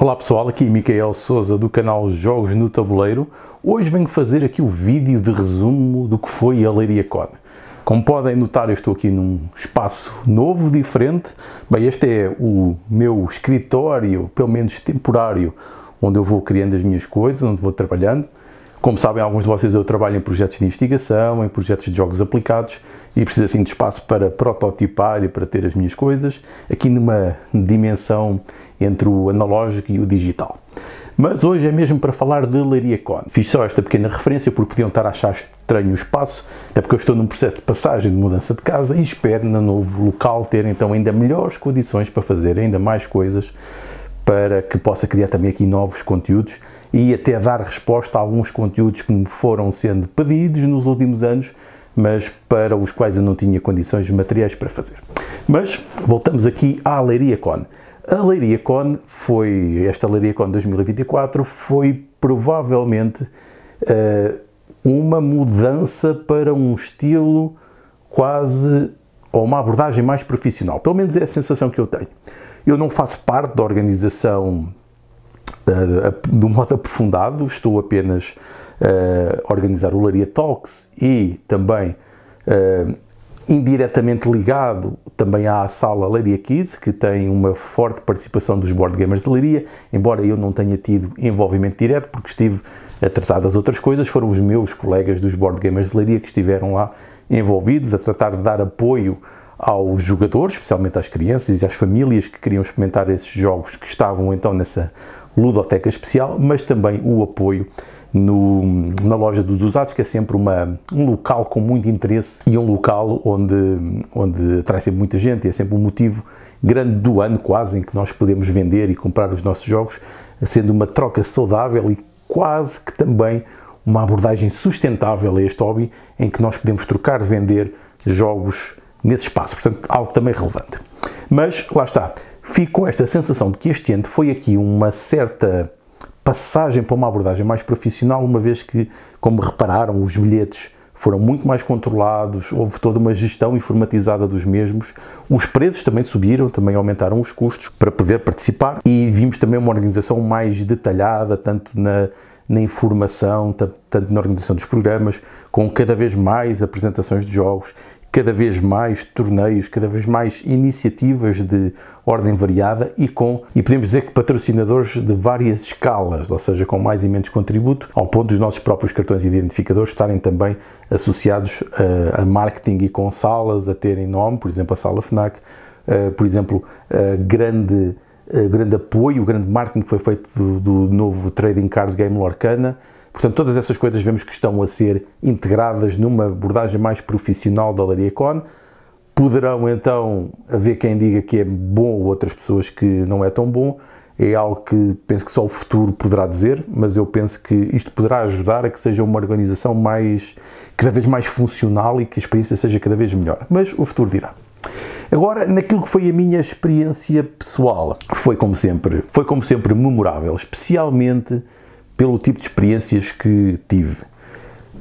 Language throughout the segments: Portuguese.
Olá pessoal, aqui Micael Souza do canal Jogos no Tabuleiro. Hoje venho fazer aqui o vídeo de resumo do que foi a Leiria Con. Como podem notar, eu estou aqui num espaço novo, diferente. Bem, este é o meu escritório, pelo menos temporário, onde eu vou criando as minhas coisas, onde vou trabalhando. Como sabem, alguns de vocês, eu trabalho em projetos de investigação, em projetos de jogos aplicados e preciso assim de espaço para prototipar e para ter as minhas coisas, aqui numa dimensão entre o analógico e o digital. Mas hoje é mesmo para falar de Leiria Con. Fiz só esta pequena referência porque podiam estar a achar estranho o espaço, até porque eu estou num processo de passagem de mudança de casa e espero no novo local ter então ainda melhores condições para fazer ainda mais coisas, para que possa criar também aqui novos conteúdos e até dar resposta a alguns conteúdos que me foram sendo pedidos nos últimos anos, mas para os quais eu não tinha condições materiais para fazer. Mas voltamos aqui à Leiria Con. A Leiria Con esta Leiria Con 2024 foi provavelmente uma mudança para um estilo quase, ou uma abordagem mais profissional. Pelo menos é a sensação que eu tenho. Eu não faço parte da organização do modo aprofundado, estou apenas a organizar o Leiria Talks e também indiretamente ligado também à sala Leiria Kids, que tem uma forte participação dos board gamers de Leiria, embora eu não tenha tido envolvimento direto, porque estive a tratar das outras coisas, foram os meus colegas dos board gamers de Leiria que estiveram lá envolvidos, a tratar de dar apoio aos jogadores, especialmente às crianças e às famílias que queriam experimentar esses jogos que estavam então nessa ludoteca especial, mas também o apoio na loja dos usados, que é sempre um local com muito interesse e um local onde atrai sempre muita gente, e é sempre um motivo grande do ano quase em que nós podemos vender e comprar os nossos jogos, sendo uma troca saudável e quase que também uma abordagem sustentável a este hobby, em que nós podemos trocar, vender jogos nesse espaço, portanto algo também relevante. Mas lá está, fico com esta sensação de que este ano foi aqui uma certa passagem para uma abordagem mais profissional, uma vez que, como repararam, os bilhetes foram muito mais controlados, houve toda uma gestão informatizada dos mesmos, os preços também subiram, também aumentaram os custos para poder participar e vimos também uma organização mais detalhada, tanto na informação, tanto na organização dos programas, com cada vez mais apresentações de jogos, cada vez mais torneios, cada vez mais iniciativas de ordem variada e podemos dizer que patrocinadores de várias escalas, ou seja, com mais e menos contributo, ao ponto dos nossos próprios cartões identificadores estarem também associados a marketing e com salas, a terem nome, por exemplo, a Sala FNAC, por exemplo, grande apoio, grande marketing que foi feito do novo Trading Card Game Lorcana. Portanto, todas essas coisas vemos que estão a ser integradas numa abordagem mais profissional da Leiria Con. Poderão então haver quem diga que é bom ou outras pessoas que não é tão bom. É algo que penso que só o futuro poderá dizer, mas eu penso que isto poderá ajudar a que seja uma organização cada vez mais funcional e que a experiência seja cada vez melhor. Mas o futuro dirá. Agora, naquilo que foi a minha experiência pessoal, foi como sempre memorável, especialmente pelo tipo de experiências que tive.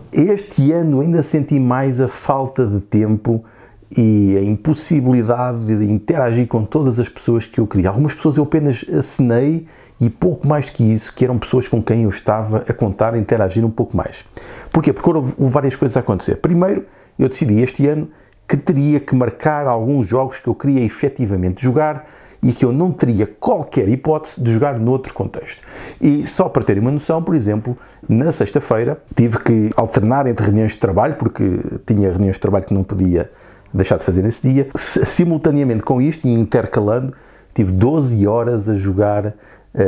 Este ano ainda senti mais a falta de tempo e a impossibilidade de interagir com todas as pessoas que eu queria. Algumas pessoas eu apenas acenei e pouco mais que isso, que eram pessoas com quem eu estava a contar, a interagir um pouco mais. Porquê? Porque houve várias coisas a acontecer. Primeiro, eu decidi este ano que teria que marcar alguns jogos que eu queria efetivamente jogar e que eu não teria qualquer hipótese de jogar noutro contexto. E só para terem uma noção, por exemplo, na sexta-feira tive que alternar entre reuniões de trabalho, porque tinha reuniões de trabalho que não podia deixar de fazer nesse dia. Simultaneamente com isto e intercalando, tive 12 horas a jogar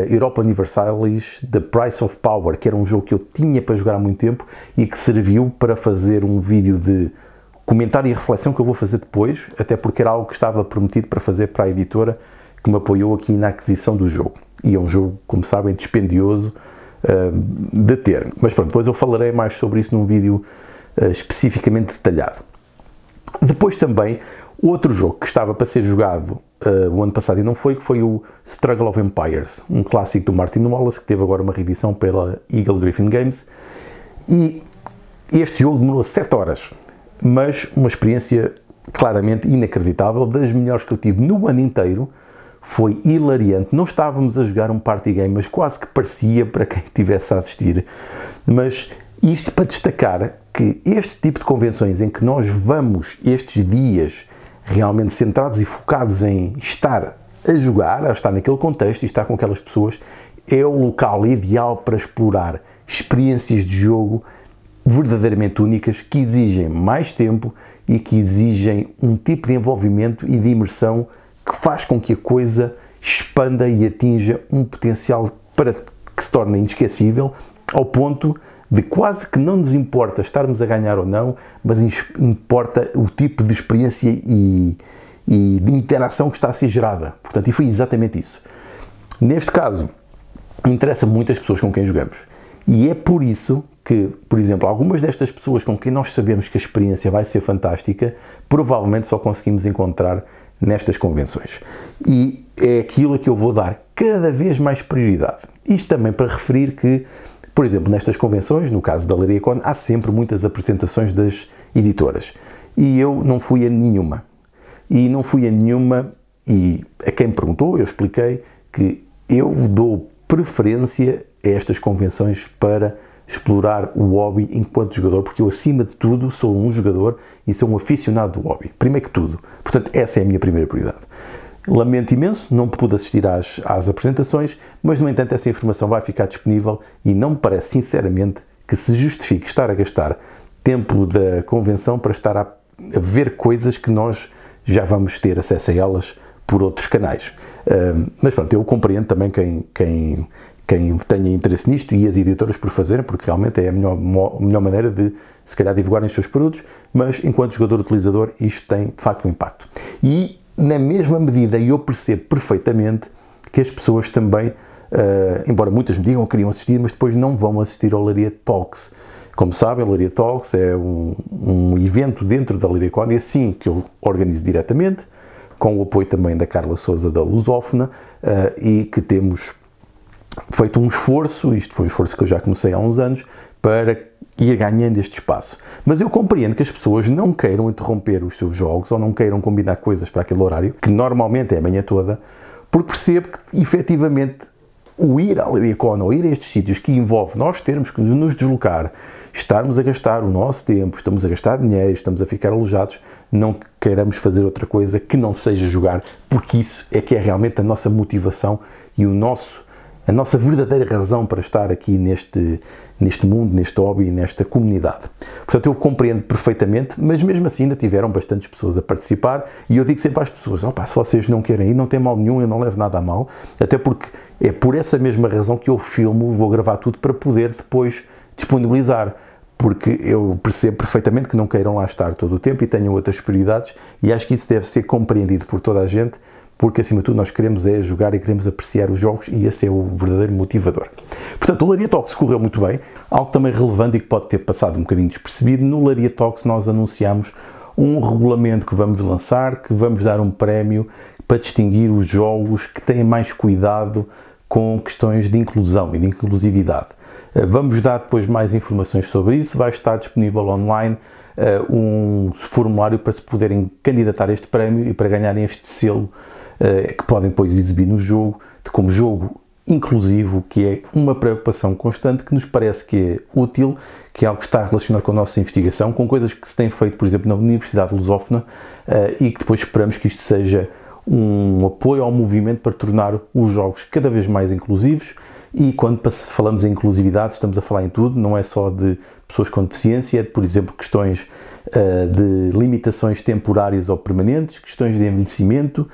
Europa Universalis The Price of Power, que era um jogo que eu tinha para jogar há muito tempo e que serviu para fazer um vídeo de comentário e reflexão que eu vou fazer depois, até porque era algo que estava prometido para fazer para a editora que me apoiou aqui na aquisição do jogo. E é um jogo, como sabem, dispendioso de ter. Mas pronto, depois eu falarei mais sobre isso num vídeo especificamente detalhado. Depois também, outro jogo que estava para ser jogado o ano passado e não foi, que foi o Struggle of Empires, um clássico do Martin Wallace, que teve agora uma reedição pela Eagle Griffin Games. E este jogo demorou 7 horas, mas uma experiência claramente inacreditável, das melhores que eu tive no ano inteiro, foi hilariante. Não estávamos a jogar um party game, mas quase que parecia para quem estivesse a assistir. Mas isto para destacar que este tipo de convenções em que nós vamos estes dias realmente centrados e focados em estar a jogar, a estar naquele contexto e estar com aquelas pessoas, é o local ideal para explorar experiências de jogo verdadeiramente únicas, que exigem mais tempo e que exigem um tipo de envolvimento e de imersão que faz com que a coisa expanda e atinja um potencial para que se torne inesquecível, ao ponto de quase que não nos importa estarmos a ganhar ou não, mas importa o tipo de experiência e de interação que está a ser gerada. Portanto, e foi exatamente isso. Neste caso, interessa muito as pessoas com quem jogamos. E é por isso que, por exemplo, algumas destas pessoas com quem nós sabemos que a experiência vai ser fantástica, provavelmente só conseguimos encontrar nestas convenções. E é aquilo a que eu vou dar cada vez mais prioridade. Isto também para referir que, por exemplo, nestas convenções, no caso da LariaCon, há sempre muitas apresentações das editoras. E eu não fui a nenhuma. E a quem me perguntou, eu expliquei que eu dou preferência a estas convenções para explorar o hobby enquanto jogador, porque eu, acima de tudo, sou um jogador e sou um aficionado do hobby. Primeiro que tudo. Portanto, essa é a minha primeira prioridade. Lamento imenso, não pude assistir às apresentações, mas, no entanto, essa informação vai ficar disponível e não me parece, sinceramente, que se justifique estar a gastar tempo da convenção para estar a ver coisas que nós já vamos ter acesso a elas por outros canais. Mas pronto, eu compreendo também quem tenha interesse nisto e as editoras por fazerem, porque realmente é a melhor maneira de, se calhar, divulgarem os seus produtos, mas enquanto jogador-utilizador isto tem, de facto, um impacto. E, na mesma medida, eu percebo perfeitamente que as pessoas também, embora muitas me digam que queriam assistir, mas depois não vão assistir ao Laria Talks. Como sabem, a Laria Talks é um evento dentro da LariaCon, e assim que eu organizo diretamente, com o apoio também da Carla Sousa da Lusófona, e que temos feito um esforço, isto foi um esforço que eu já comecei há uns anos, para ir ganhando este espaço. Mas eu compreendo que as pessoas não queiram interromper os seus jogos ou não queiram combinar coisas para aquele horário, que normalmente é a manhã toda, porque percebo que, efetivamente, o ir à LariaCon ou ir a estes sítios que envolve nós termos que nos deslocar, estarmos a gastar o nosso tempo, estamos a gastar dinheiro, estamos a ficar alojados, não queiramos fazer outra coisa que não seja jogar, porque isso é que é realmente a nossa motivação e a nossa verdadeira razão para estar aqui neste mundo, neste hobby, nesta comunidade. Portanto, eu compreendo perfeitamente, mas mesmo assim ainda tiveram bastantes pessoas a participar, e eu digo sempre às pessoas, se vocês não querem ir, não tem mal nenhum, eu não levo nada a mal, até porque é por essa mesma razão que eu filmo, vou gravar tudo para poder depois disponibilizar, porque eu percebo perfeitamente que não queiram lá estar todo o tempo e tenham outras prioridades, e acho que isso deve ser compreendido por toda a gente, porque acima de tudo nós queremos é jogar e queremos apreciar os jogos, e esse é o verdadeiro motivador. Portanto, o Laria Talks correu muito bem. Algo também relevante e que pode ter passado um bocadinho despercebido, no Laria Talks nós anunciámos um regulamento que vamos lançar, que vamos dar um prémio para distinguir os jogos que têm mais cuidado com questões de inclusão e de inclusividade. Vamos dar depois mais informações sobre isso, vai estar disponível online um formulário para se poderem candidatar a este prémio e para ganharem este selo que podem depois exibir no jogo, como jogo inclusivo, que é uma preocupação constante que nos parece que é útil, que é algo que está relacionado com a nossa investigação, com coisas que se têm feito, por exemplo, na Universidade Lusófona, e que depois esperamos que isto seja um apoio ao movimento para tornar os jogos cada vez mais inclusivos. E quando falamos em inclusividade, estamos a falar em tudo, não é só de pessoas com deficiência, é de, por exemplo, questões de limitações temporárias ou permanentes, questões de envelhecimento,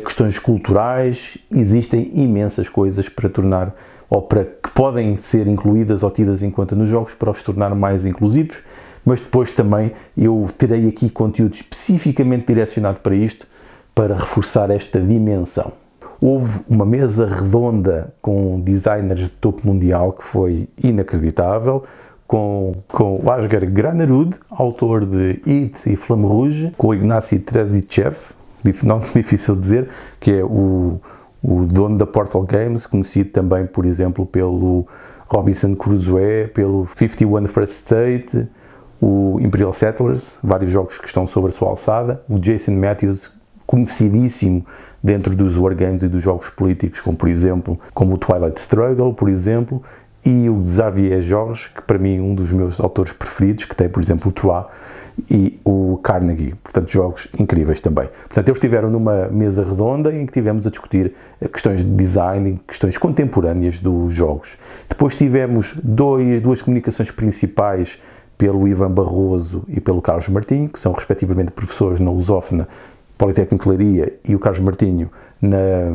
questões culturais. Existem imensas coisas para tornar, ou para que podem ser incluídas ou tidas em conta nos jogos para os tornar mais inclusivos, mas depois também eu terei aqui conteúdo especificamente direcionado para isto, para reforçar esta dimensão. Houve uma mesa redonda com designers de topo mundial que foi inacreditável, com o Asghar Granerud, autor de It e Flamme Rouge, com o Ignacy Terzichev, não difícil de dizer, que é o dono da Portal Games, conhecido também, por exemplo, pelo Robinson Crusoe, pelo 51 First State, o Imperial Settlers, vários jogos que estão sobre a sua alçada, o Jason Matthews, conhecidíssimo dentro dos wargames e dos jogos políticos, como por exemplo, como o Twilight Struggle, por exemplo, e o Xavier Georges, que para mim é um dos meus autores preferidos, que tem, por exemplo, o Troyes e o Carnegie. Portanto, jogos incríveis também. Portanto, eles estiveram numa mesa redonda em que tivemos a discutir questões de design e questões contemporâneas dos jogos. Depois tivemos duas comunicações principais pelo Ivan Barroso e pelo Carlos Martinho, que são respectivamente professores na Lusófona, Politécnico de Leiria, e o Carlos Martinho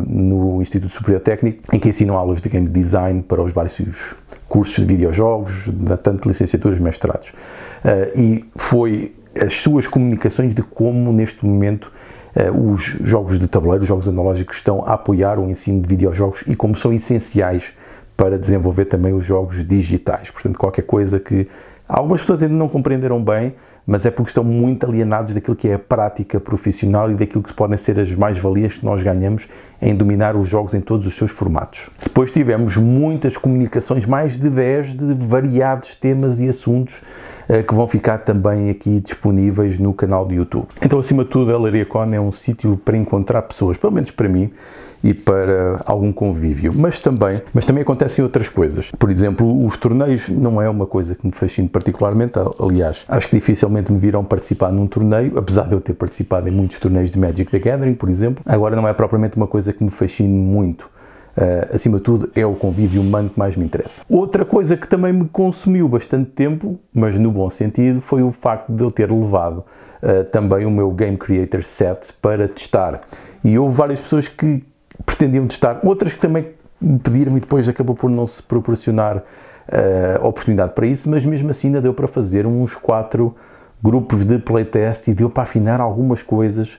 no Instituto Superior Técnico, em que ensinam aulas de game design para os vários cursos de videojogos, tanto licenciaturas, mestrados. E foi as suas comunicações de como, neste momento, os jogos de tabuleiro, os jogos analógicos, estão a apoiar o ensino de videojogos e como são essenciais para desenvolver também os jogos digitais. Portanto, qualquer coisa que algumas pessoas ainda não compreenderam bem, mas é porque estão muito alienados daquilo que é a prática profissional e daquilo que podem ser as mais-valias que nós ganhamos em dominar os jogos em todos os seus formatos. Depois tivemos muitas comunicações, mais de 10, de variados temas e assuntos que vão ficar também aqui disponíveis no canal do YouTube. Então, acima de tudo, a LariaCon é um sítio para encontrar pessoas, pelo menos para mim, e para algum convívio, mas também acontecem outras coisas. Por exemplo, os torneios não é uma coisa que me fascine particularmente, aliás, acho que dificilmente me virão participar num torneio, apesar de eu ter participado em muitos torneios de Magic the Gathering, por exemplo. Agora não é propriamente uma coisa que me fascine muito. Acima de tudo, é o convívio humano que mais me interessa. Outra coisa que também me consumiu bastante tempo, mas no bom sentido, foi o facto de eu ter levado também o meu Game Creator Set para testar. E houve várias pessoas que pretendiam testar, outras que também me pediram e depois acabou por não se proporcionar oportunidade para isso, mas mesmo assim ainda deu para fazer uns 4 grupos de playtest e deu para afinar algumas coisas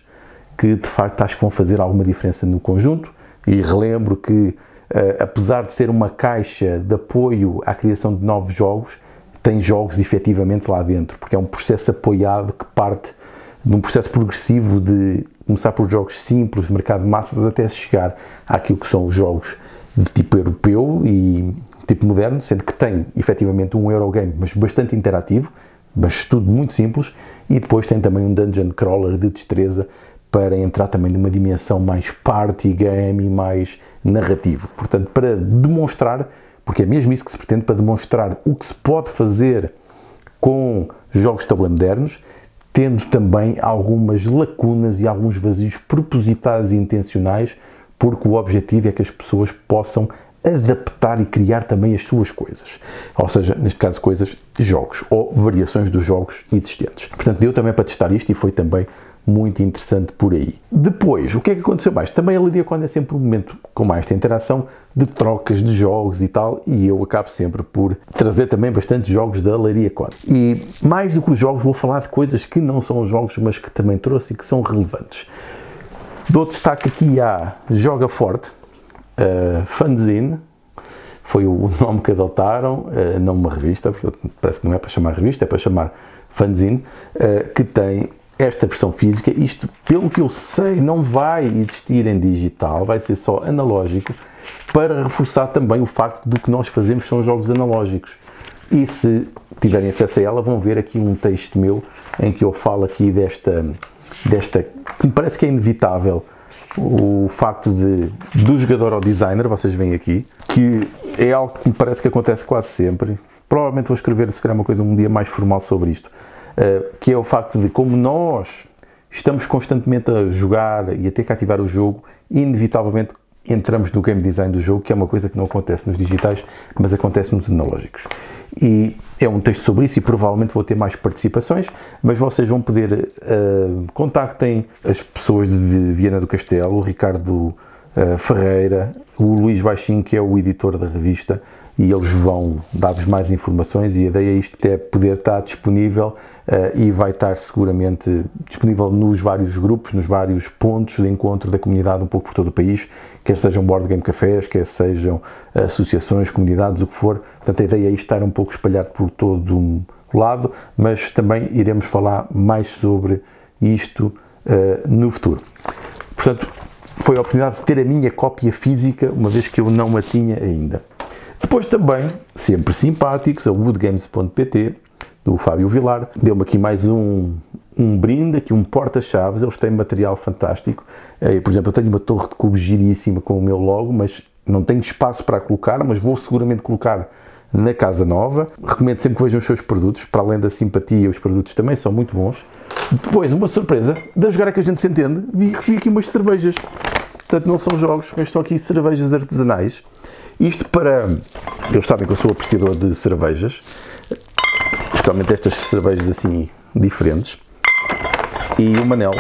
que de facto acho que vão fazer alguma diferença no conjunto. E relembro que, apesar de ser uma caixa de apoio à criação de novos jogos, tem jogos efetivamente lá dentro, porque é um processo apoiado que parte de um processo progressivo de começar por jogos simples, de mercado de massas, até chegar àquilo que são os jogos de tipo europeu e tipo moderno, sendo que tem efetivamente um Eurogame, mas bastante interativo, mas tudo muito simples, e depois tem também um Dungeon Crawler de destreza para entrar também numa dimensão mais party game e mais narrativo. Portanto, para demonstrar, porque é mesmo isso que se pretende, para demonstrar o que se pode fazer com jogos de tabuleiro modernos, tendo também algumas lacunas e alguns vazios propositados e intencionais, porque o objetivo é que as pessoas possam adaptar e criar também as suas coisas. Ou seja, neste caso, jogos ou variações dos jogos existentes. Portanto, deu também para testar isto e foi também muito interessante por aí. Depois, o que é que aconteceu mais? Também a LariaCon é sempre um momento com mais esta interação de trocas de jogos e tal, e eu acabo sempre por trazer também bastante jogos da LariaCon. E mais do que os jogos, vou falar de coisas que não são jogos, mas que também trouxe e que são relevantes. Dou destaque aqui à Joga Forte, Fanzine, foi o nome que adotaram, não uma revista, parece que não é para chamar revista, é para chamar Fanzine, que tem esta versão física. Isto, pelo que eu sei, não vai existir em digital, vai ser só analógico, para reforçar também o facto do que nós fazemos são jogos analógicos. E se tiverem acesso a ela, vão ver aqui um texto meu, em que eu falo aqui desta que me parece que é inevitável, o facto do jogador ao designer, vocês veem aqui, que é algo que me parece que acontece quase sempre. Provavelmente vou escrever, se calhar, uma coisa um dia mais formal sobre isto. Que é o facto de como nós estamos constantemente a jogar e a ter que ativar o jogo, inevitavelmente entramos no game design do jogo, que é uma coisa que não acontece nos digitais, mas acontece nos analógicos. E é um texto sobre isso e provavelmente vou ter mais participações, mas vocês vão poder, contactem as pessoas de Viana do Castelo, o Ricardo Ferreira, o Luís Baixinho, que é o editor da revista, e eles vão dar-vos mais informações, e a ideia é isto, é poder estar disponível e vai estar seguramente disponível nos vários grupos, nos vários pontos de encontro da comunidade um pouco por todo o país, quer sejam board game cafés, quer sejam associações, comunidades, o que for. Portanto, a ideia é isto estar um pouco espalhado por todo um lado, mas também iremos falar mais sobre isto no futuro. Portanto, foi a oportunidade de ter a minha cópia física, uma vez que eu não a tinha ainda. Depois também, sempre simpáticos, a woodgames.pt, do Fábio Vilar, deu-me aqui mais um um brinde, aqui um porta-chaves, eles têm material fantástico. Por exemplo, eu tenho uma torre de cubos giríssima com o meu logo, mas não tenho espaço para colocar, mas vou seguramente colocar na casa nova. Recomendo sempre que vejam os seus produtos, para além da simpatia, os produtos também são muito bons. Depois, uma surpresa, da Jogar é que a gente se entende, recebi aqui umas cervejas. Portanto, não são jogos, mas são aqui cervejas artesanais. Isto para... Eles sabem que eu sou apreciador de cervejas, especialmente estas cervejas assim diferentes. E o Manel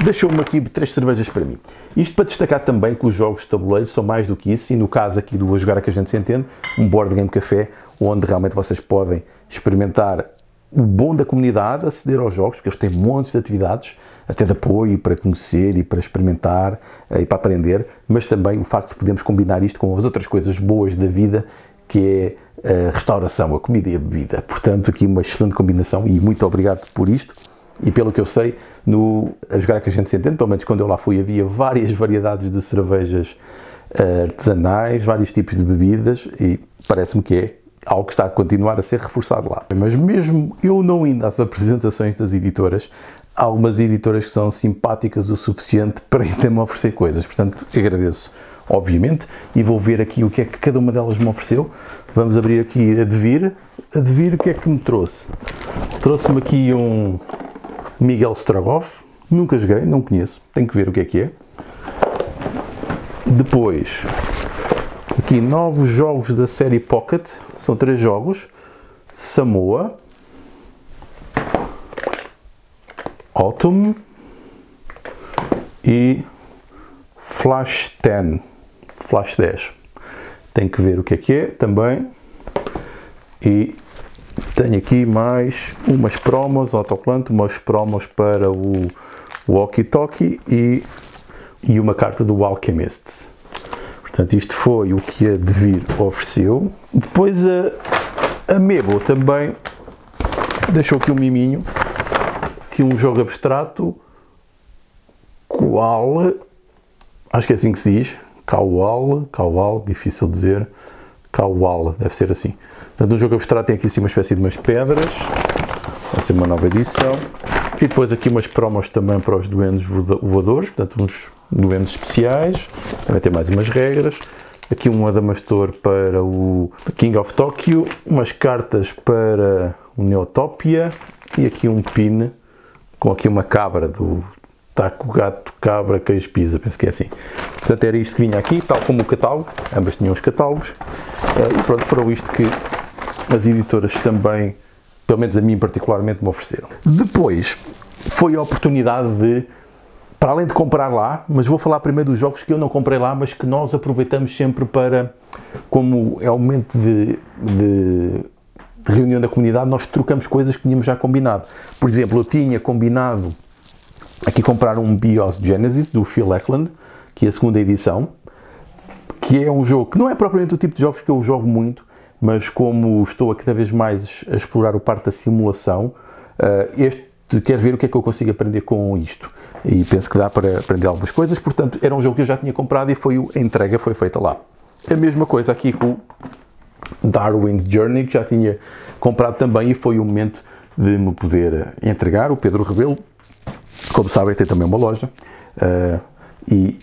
deixou-me aqui 3 cervejas para mim. Isto para destacar também que os jogos de tabuleiro são mais do que isso, e no caso aqui do A Jogar é que a gente se entende, um board game café, onde realmente vocês podem experimentar o bom da comunidade, aceder aos jogos, porque eles têm montes de atividades, até de apoio, para conhecer e para experimentar e para aprender, mas também o facto de podermos combinar isto com as outras coisas boas da vida, que é a restauração, a comida e a bebida. Portanto, aqui uma excelente combinação, e muito obrigado por isto. E pelo que eu sei, no A Jogar é que a gente se entende, pelo menos quando eu lá fui, havia várias variedades de cervejas artesanais, vários tipos de bebidas, e parece-me que é algo que está a continuar a ser reforçado lá. Mas mesmo eu não indo às apresentações das editoras, há algumas editoras que são simpáticas o suficiente para ainda me oferecer coisas. Portanto, agradeço, obviamente, e vou ver aqui o que é que cada uma delas me ofereceu. Vamos abrir aqui a Devir o que é que me trouxe. Trouxe-me aqui um Miguel Strogoff, nunca joguei, não conheço, tenho que ver o que é. Depois, aqui novos jogos da série Pocket, são 3 jogos: Samoa, Autumn e Flash 10. Tenho que ver o que é também. E tenho aqui mais umas promos, autocolante, umas promos para o Walkie Talkie e uma carta do Alchemists. Portanto, isto foi o que a Devir ofereceu. Depois a Mebo também deixou aqui um miminho, aqui um jogo abstrato, Qual, acho que é assim que se diz, Kawal, difícil de dizer, Kawal, deve ser assim. Portanto, um jogo abstrato tem aqui assim uma espécie de umas pedras, vai ser uma nova edição. E depois aqui umas promos também para os duendes voadores, portanto uns duendes especiais, também tem mais umas regras. Aqui um Adamastor para o King of Tokyo, umas cartas para o Neotopia e aqui um pin com aqui uma cabra do Taco Gato Cabra Queijo Pizza, penso que é assim. Portanto, era isto que vinha aqui, tal como o catálogo, ambas tinham os catálogos. E pronto, foram isto que as editoras também, pelo menos a mim particularmente, me ofereceram. Depois foi a oportunidade de, para além de comprar lá, mas vou falar primeiro dos jogos que eu não comprei lá, mas que nós aproveitamos sempre para, como é o momento de reunião da comunidade, nós trocamos coisas que tínhamos já combinado. Por exemplo, eu tinha combinado aqui comprar um BIOS Genesis do Phil Eklund, que é a segunda edição, que é um jogo que não é propriamente o tipo de jogos que eu jogo muito, mas como estou a cada vez mais a explorar o parte da simulação, quero ver o que é que eu consigo aprender com isto. E penso que dá para aprender algumas coisas. Portanto, era um jogo que eu já tinha comprado e a entrega foi feita lá. A mesma coisa aqui com o Darwin Journey, que já tinha comprado também, e foi o momento de me poder entregar. O Pedro Rebelo, como sabem, tem também uma loja, e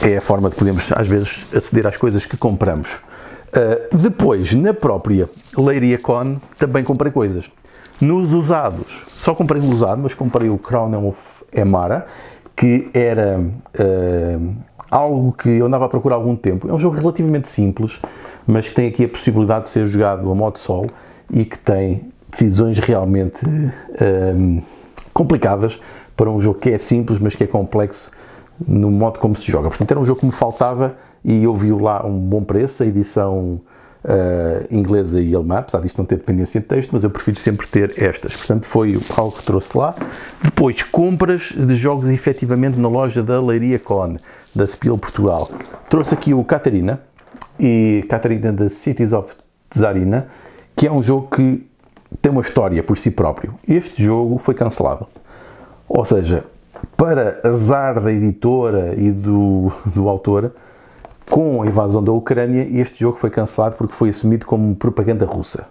é a forma de podermos, às vezes, aceder às coisas que compramos. Depois, na própria Leiria Con, também comprei coisas. Nos usados, só comprei um usado, mas comprei o Crown of Emara, que era algo que eu andava a procurar há algum tempo. É um jogo relativamente simples, mas que tem aqui a possibilidade de ser jogado a modo solo e que tem decisões realmente complicadas para um jogo que é simples, mas que é complexo no modo como se joga. Portanto, era um jogo que me faltava e eu vi lá um bom preço, a edição inglesa e alemã, apesar disto não ter dependência de texto, mas eu prefiro sempre ter estas. Portanto, foi algo que trouxe lá. Depois, compras de jogos efetivamente na loja da Leiria Con, da Spiel Portugal. Trouxe aqui o Catarina da Cities of Tsarina, que é um jogo que tem uma história por si próprio. Este jogo foi cancelado. Ou seja, para azar da editora e do autor, com a invasão da Ucrânia, este jogo foi cancelado porque foi assumido como propaganda russa.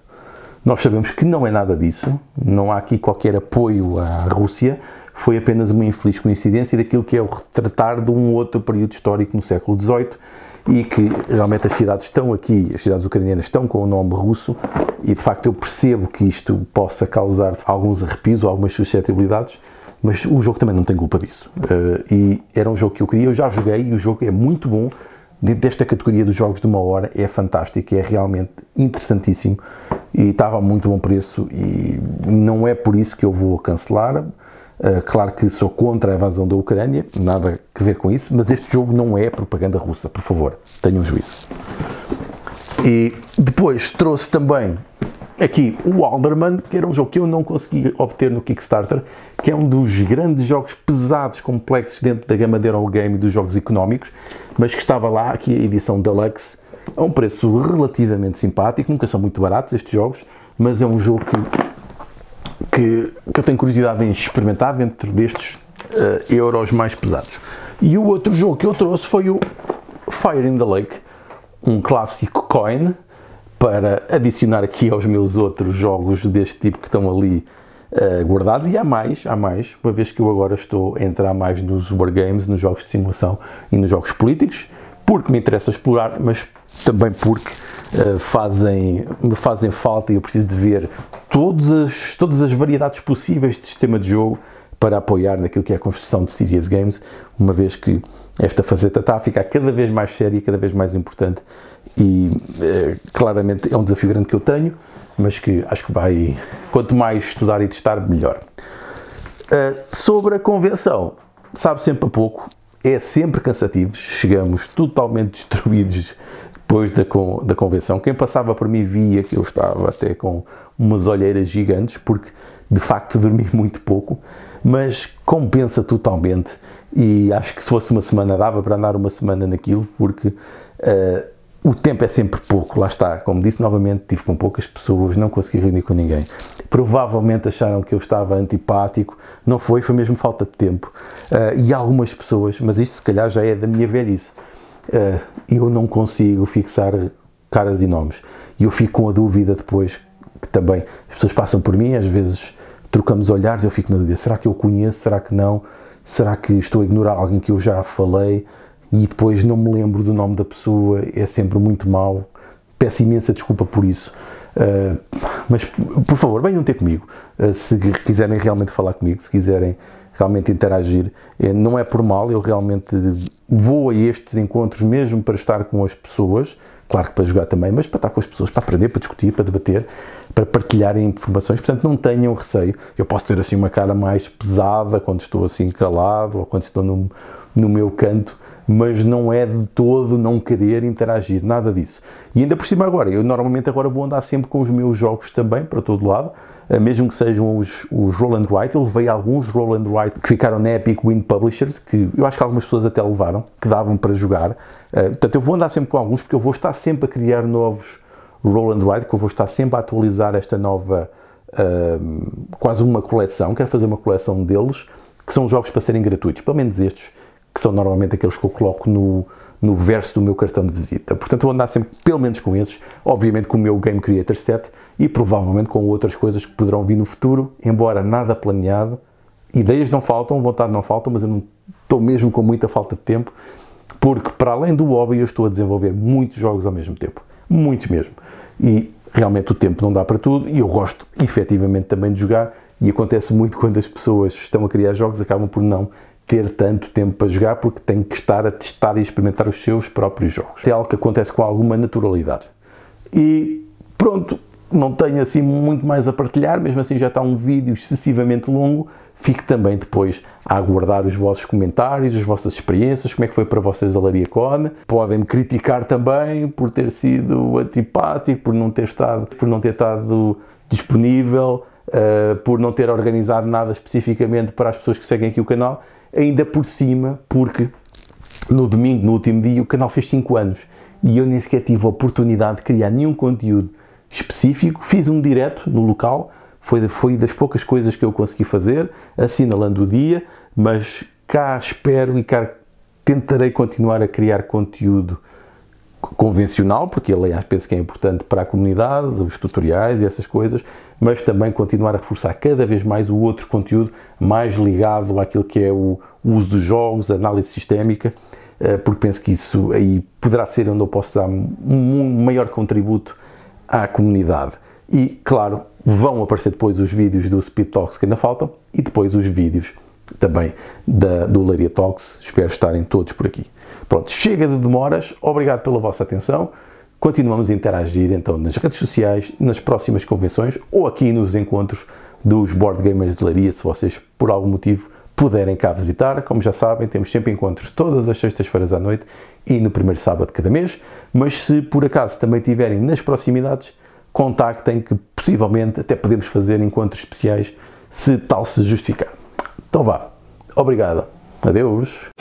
Nós sabemos que não é nada disso, não há aqui qualquer apoio à Rússia, foi apenas uma infeliz coincidência daquilo que é o retratar de um outro período histórico no século XVIII e que realmente as cidades estão aqui, as cidades ucranianas estão com o nome russo e de facto eu percebo que isto possa causar alguns arrepios ou algumas suscetibilidades, mas o jogo também não tem culpa disso. E era um jogo que eu queria, eu já joguei e o jogo é muito bom. Dentro desta categoria dos jogos de 1 hora é fantástico, é realmente interessantíssimo e estava a muito bom preço e não é por isso que eu vou cancelar. Claro que sou contra a invasão da Ucrânia, nada a ver com isso, mas este jogo não é propaganda russa, por favor, tenham juízo. E depois trouxe também aqui o Alderman, que era um jogo que eu não consegui obter no Kickstarter, que é um dos grandes jogos pesados, complexos dentro da gama de Eurogame e dos jogos económicos, mas que estava lá, aqui a edição Deluxe, a um preço relativamente simpático, nunca são muito baratos estes jogos, mas é um jogo que eu tenho curiosidade em experimentar dentro destes euros mais pesados. E o outro jogo que eu trouxe foi o Fire in the Lake, um clássico coin, para adicionar aqui aos meus outros jogos deste tipo que estão ali guardados, e há mais, uma vez que eu agora estou a entrar mais nos wargames, nos jogos de simulação e nos jogos políticos, porque me interessa explorar, mas também porque me fazem falta e eu preciso de ver todas as variedades possíveis de sistema de jogo para apoiar naquilo que é a construção de serious games, uma vez que esta faceta está a ficar cada vez mais séria e cada vez mais importante e claramente é um desafio grande que eu tenho, mas que acho que vai, quanto mais estudar e testar, melhor. Sobre a convenção, sabe sempre a pouco, é sempre cansativo, chegamos totalmente destruídos depois da convenção. Quem passava por mim via que eu estava até com umas olheiras gigantes, porque de facto dormi muito pouco, mas compensa totalmente e acho que se fosse uma semana dava para andar uma semana naquilo, porque o tempo é sempre pouco, lá está, como disse novamente, estive com poucas pessoas, não consegui reunir com ninguém. Provavelmente acharam que eu estava antipático, não foi mesmo falta de tempo. E algumas pessoas, mas isto se calhar já é da minha velhice, eu não consigo fixar caras e nomes. E eu fico com a dúvida depois, que também as pessoas passam por mim, às vezes trocamos olhares, eu fico na dúvida, será que eu conheço, será que não? Será que estou a ignorar alguém que eu já falei? E depois não me lembro do nome da pessoa, é sempre muito mau, peço imensa desculpa por isso, mas por favor venham ter comigo, se quiserem realmente falar comigo, se quiserem realmente interagir, não é por mal, eu realmente vou a estes encontros mesmo para estar com as pessoas, claro que para jogar também, mas para estar com as pessoas, para aprender, para discutir, para debater, para partilharem informações, portanto não tenham receio, eu posso ter assim uma cara mais pesada quando estou assim calado ou quando estou no meu canto, mas não é de todo não querer interagir, nada disso. E ainda por cima agora, eu normalmente agora vou andar sempre com os meus jogos também, para todo lado, mesmo que sejam os Roll and Write, eu levei alguns Roll and Write que ficaram na Epic Win Publishers, que eu acho que algumas pessoas até levaram, que davam para jogar, portanto eu vou andar sempre com alguns, porque eu vou estar sempre a criar novos Roll and Write, que eu vou estar sempre a atualizar esta nova, quase uma coleção, quero fazer uma coleção deles, que são jogos para serem gratuitos, pelo menos estes, que são normalmente aqueles que eu coloco no verso do meu cartão de visita. Portanto, vou andar sempre, pelo menos com esses, obviamente com o meu Game Creator Set e provavelmente com outras coisas que poderão vir no futuro, embora nada planeado. Ideias não faltam, vontade não falta, mas eu não estou mesmo com muita falta de tempo, porque para além do hobby eu estou a desenvolver muitos jogos ao mesmo tempo. Muitos mesmo. E realmente o tempo não dá para tudo e eu gosto efetivamente também de jogar e acontece muito quando as pessoas estão a criar jogos, acabam por não ter tanto tempo para jogar porque têm que estar a testar e experimentar os seus próprios jogos. É algo que acontece com alguma naturalidade. E pronto, não tenho assim muito mais a partilhar, mesmo assim já está um vídeo excessivamente longo. Fique também depois a aguardar os vossos comentários, as vossas experiências, como é que foi para vocês a Lariacon. Podem-me criticar também por ter sido antipático, por não ter estado disponível, por não ter organizado nada especificamente para as pessoas que seguem aqui o canal. Ainda por cima, porque no domingo, no último dia, o canal fez 5 anos e eu nem sequer tive a oportunidade de criar nenhum conteúdo específico. Fiz um direto no local, foi das poucas coisas que eu consegui fazer, assinalando o dia, mas cá espero e cá tentarei continuar a criar conteúdo convencional, porque ele penso que é importante para a comunidade, os tutoriais e essas coisas, mas também continuar a reforçar cada vez mais o outro conteúdo mais ligado àquilo que é o uso dos jogos, a análise sistémica, porque penso que isso aí poderá ser onde eu posso dar um maior contributo à comunidade. E, claro, vão aparecer depois os vídeos do Speed Talks que ainda faltam e depois os vídeos também do Leiria Talks. Espero estarem todos por aqui. Pronto, chega de demoras. Obrigado pela vossa atenção. Continuamos a interagir então nas redes sociais, nas próximas convenções ou aqui nos encontros dos Board Gamers de Leiria, se vocês por algum motivo puderem cá visitar. Como já sabem, temos sempre encontros todas as sextas-feiras à noite e no primeiro sábado de cada mês, mas se por acaso também estiverem nas proximidades, contactem que possivelmente até podemos fazer encontros especiais se tal se justificar. Então vá. Obrigado. Adeus.